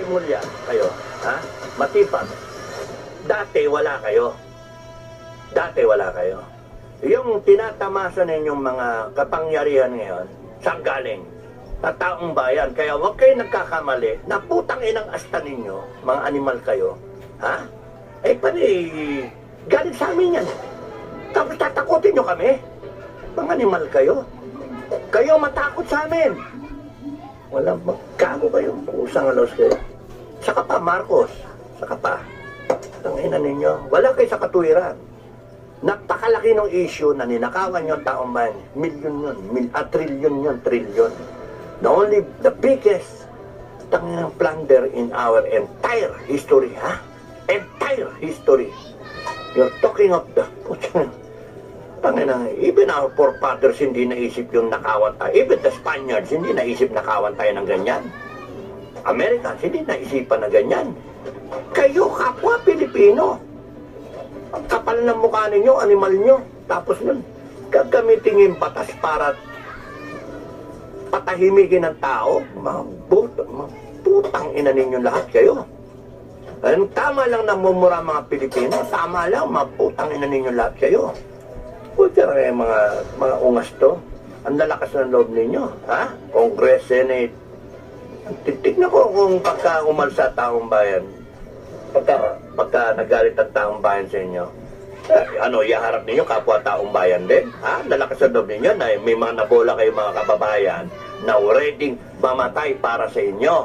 mulya kayo, ha? Matipag. Dati wala kayo. Dati wala kayo. Yung tinatamasa ninyong mga kapangyarihan ngayon, saan galing? Sa taong bayan. Kaya huwag kayo nagkakamali na putang inang asta ninyo, mga animal kayo. Ha? Eh, galing sa amin yan. Tapos tatakutin nyo kami. Mga animal kayo. Kayo matakot sa amin. Walang magkago kayo. Kusang alos kayo. Saka pa, Marcos. Saka pa. Tangina ninyo. Wala kayo sa katuwiran. Napakalaki ng issue na ninakawan yung taong bayan. Milyon yun. Trilyon yun. Trilyon. The biggest tanginang plunder in our entire history, ha? Entire history. You're talking of the... Tanginang, even our forefathers hindi naisip yung nakawan tayo. Even the Spaniards hindi naisip nakawan tayo ng ganyan. Americans hindi naisipan na ganyan. Kayo, kapwa Pilipino. Ang kapal ng mukha ninyo, animal nyo. Tapos nun, gagamitin yung batas para patahimigin ng tao. Putang ina ninyo lahat kayo. Ang tama lang namumura mga Pilipino. Tama lang, putang ina ninyo lahat kayo. Puta rin mga ungas to. Ang lalakas ng loob ninyo. Ha? Congress, Senate. Tignan ko kung pagka umalsa taong bayan. Pagka nagalit ang taong bayan sa inyo. Iharap ninyo kapwa taong bayan din? Ha? Lalakas ng loob ninyo na may mga nabola kayo mga kababayan na ready mamatay para sa inyo.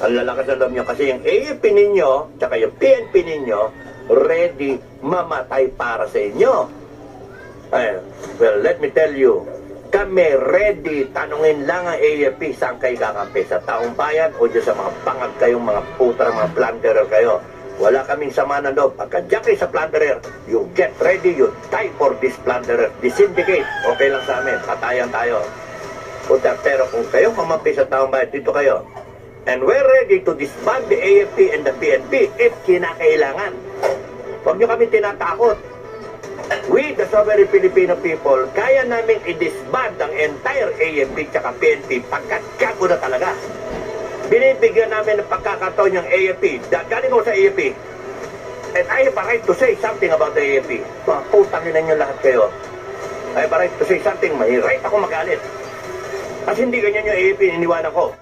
Ang lalakas ng loob nyo kasi yung AFP ninyo tsaka yung PNP ninyo ready mamatay para sa inyo. Well, let me tell you, kami ready, tanungin lang ang AFP saan kayo kakampi, sa taong bayan o dyan sa mga bangag kayong mga putra, mga plunderer kayo. Wala kaming sama ng loob. Pagka kayo sa plunderer, you get ready, you die for this plunderer. Disintegrate, okay lang sa amin, patayan tayo. Puta, pero kung kayo kamampi sa taong bayan, dito kayo. And we're ready to disband the AFP and the PNP if kinakailangan. Huwag nyo kami tinatakot. We, the sovereign Filipino people, kaya namin i-disband ang entire AFP tsaka PNP pagkat gago na talaga. Binibigyan namin ng pagkakataon yung AFP. Galing ko sa AFP. And I have a right to say something about the AFP. Mga putangin na nyo lahat kayo. I have a right to say something. May right ako magalit. Kasi hindi ganyan yung AFP, iniwanan ko.